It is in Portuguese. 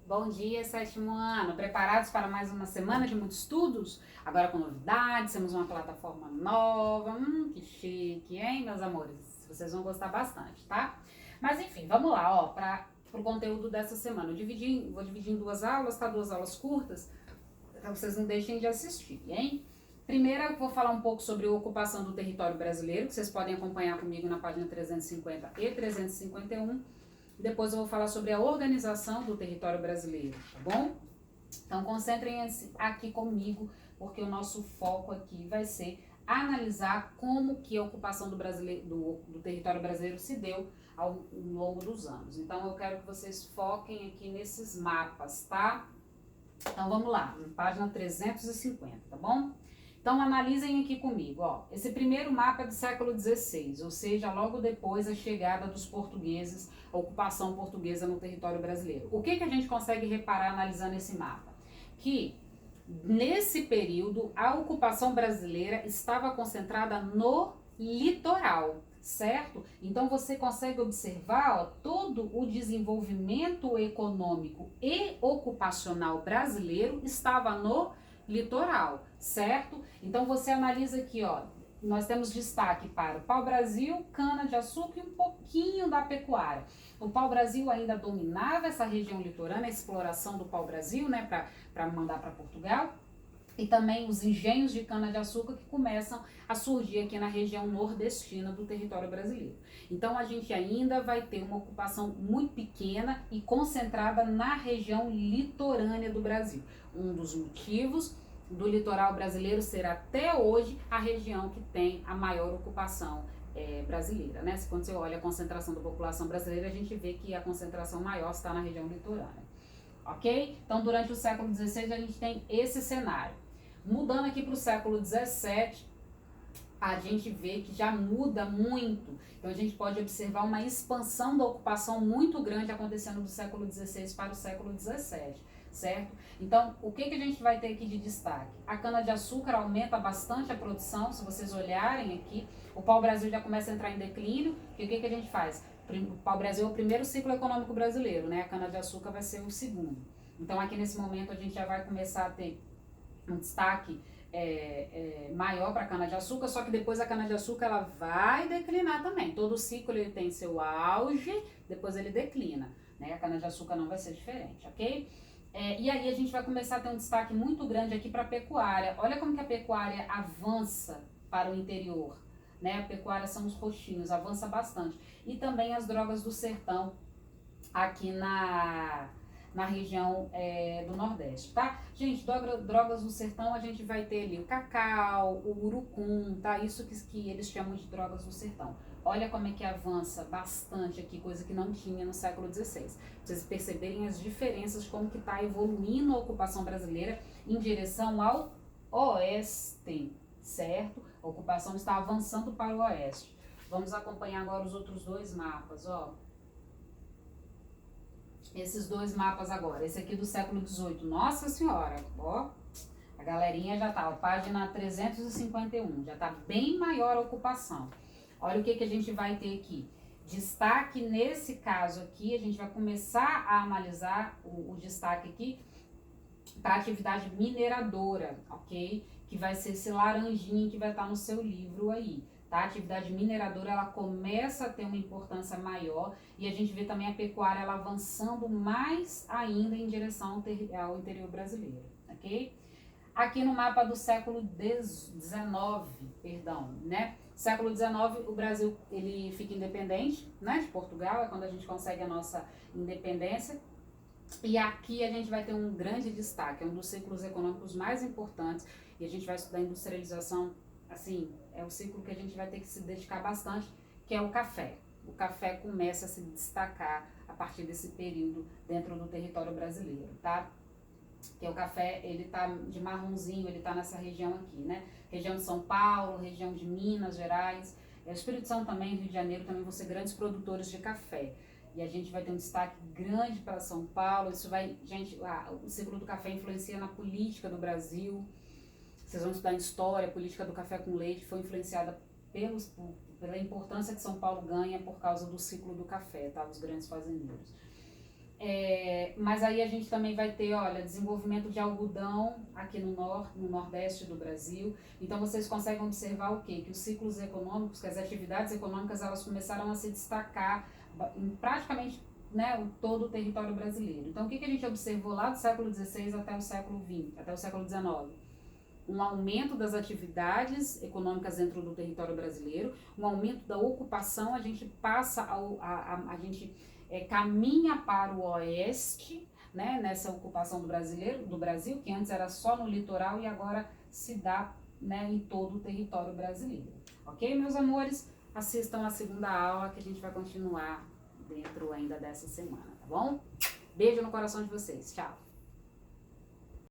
Bom dia, sétimo ano. Preparados para mais uma semana de muitos estudos? Agora com novidades, temos uma plataforma nova. Que chique, hein, meus amores? Vocês vão gostar bastante, tá? Mas enfim, vamos lá, ó, para o conteúdo dessa semana. Vou dividir em duas aulas, tá? Duas aulas curtas, então vocês não deixem de assistir, hein? Primeiro eu vou falar um pouco sobre a ocupação do território brasileiro, que vocês podem acompanhar comigo na página 350 e 351. Depois eu vou falar sobre a organização do território brasileiro, tá bom? Então concentrem-se aqui comigo, porque o nosso foco aqui vai ser analisar como que a ocupação do território brasileiro se deu ao longo dos anos. Então eu quero que vocês foquem aqui nesses mapas, tá? Então vamos lá, página 350, tá bom? Então analisem aqui comigo, ó. Esse primeiro mapa é do século XVI, ou seja, logo depois da chegada dos portugueses, a ocupação portuguesa no território brasileiro. O que a gente consegue reparar analisando esse mapa? Que nesse período a ocupação brasileira estava concentrada no litoral, certo? Então você consegue observar, ó, todo o desenvolvimento econômico e ocupacional brasileiro estava no litoral, certo? Então você analisa aqui, ó, nós temos destaque para o pau-brasil, cana-de-açúcar e um pouquinho da pecuária. O pau-brasil ainda dominava essa região litorânea, a exploração do pau-brasil, né, para mandar para Portugal. E também os engenhos de cana-de-açúcar que começam a surgir aqui na região nordestina do território brasileiro. Então a gente ainda vai ter uma ocupação muito pequena e concentrada na região litorânea do Brasil. Um dos motivos do litoral brasileiro ser até hoje a região que tem a maior ocupação brasileira, né? Quando você olha a concentração da população brasileira, a gente vê que a concentração maior está na região litorânea. Ok? Então, durante o século XVI, a gente tem esse cenário. Mudando aqui para o século XVII, a gente vê que já muda muito. Então, a gente pode observar uma expansão da ocupação muito grande acontecendo do século XVI para o século XVII, certo? Então, o que a gente vai ter aqui de destaque? A cana-de-açúcar aumenta bastante a produção, se vocês olharem aqui, o pau-brasil já começa a entrar em declínio, e o que a gente faz? O pau-brasil é o primeiro ciclo econômico brasileiro, né? A cana-de-açúcar vai ser o segundo. Então, aqui nesse momento, a gente já vai começar a ter um destaque maior para a cana-de-açúcar, só que depois a cana-de-açúcar ela vai declinar também. Todo ciclo ele tem seu auge, depois ele declina, né? A cana-de-açúcar não vai ser diferente, ok? E aí a gente vai começar a ter um destaque muito grande aqui para a pecuária. Olha como que a pecuária avança para o interior, né? A pecuária são os roxinhos, avança bastante. E também as drogas do sertão aqui na região do Nordeste, tá? Gente, drogas do sertão, a gente vai ter ali o cacau, o urucum, tá? Isso que eles chamam de drogas do sertão. Olha como é que avança bastante aqui, coisa que não tinha no século XVI. Pra vocês perceberem as diferenças, como que tá evoluindo a ocupação brasileira em direção ao oeste, certo? A ocupação está avançando para o oeste. Vamos acompanhar agora os outros dois mapas, ó. Esses dois mapas agora, esse aqui do século XVIII, nossa senhora, ó, a galerinha já tá, ó, página 351, já tá bem maior a ocupação. Olha o que a gente vai ter aqui. Destaque nesse caso aqui, a gente vai começar a analisar o destaque aqui para atividade mineradora, ok? Que vai ser esse laranjinho que vai estar no seu livro aí. Tá? A atividade mineradora ela começa a ter uma importância maior e a gente vê também a pecuária ela avançando mais ainda em direção ao interior brasileiro, ok? Aqui no mapa do século XIX, perdão, né? Século XIX, o Brasil ele fica independente, né? De Portugal, é quando a gente consegue a nossa independência. E aqui a gente vai ter um grande destaque, é um dos ciclos econômicos mais importantes e a gente vai estudar industrialização, assim, é o ciclo que a gente vai ter que se dedicar bastante, que é o café. O café começa a se destacar a partir desse período dentro do território brasileiro, tá? Que é o café, ele tá de marronzinho, ele tá nessa região aqui, né? Região de São Paulo, região de Minas Gerais, o Espírito Santo também, Rio de Janeiro também vão ser grandes produtores de café. E a gente vai ter um destaque grande para São Paulo. Isso vai, gente, o ciclo do café influencia na política do Brasil. Vocês vão estudar em história, a política do café com leite foi influenciada pela importância que São Paulo ganha por causa do ciclo do café, tá? Os grandes fazendeiros. Mas aí a gente também vai ter, olha, desenvolvimento de algodão aqui no nordeste do Brasil. Então vocês conseguem observar o quê? Que os ciclos econômicos, que as atividades econômicas, elas começaram a se destacar em praticamente, né, todo o território brasileiro. Então o que a gente observou lá do século XVI até o século XX, até o século XIX? Um aumento das atividades econômicas dentro do território brasileiro, um aumento da ocupação, a gente passa, a gente caminha para o oeste, né, nessa ocupação do Brasil, que antes era só no litoral e agora se dá, né, em todo o território brasileiro. Ok, meus amores? Assistam a segunda aula que a gente vai continuar dentro ainda dessa semana, tá bom? Beijo no coração de vocês. Tchau!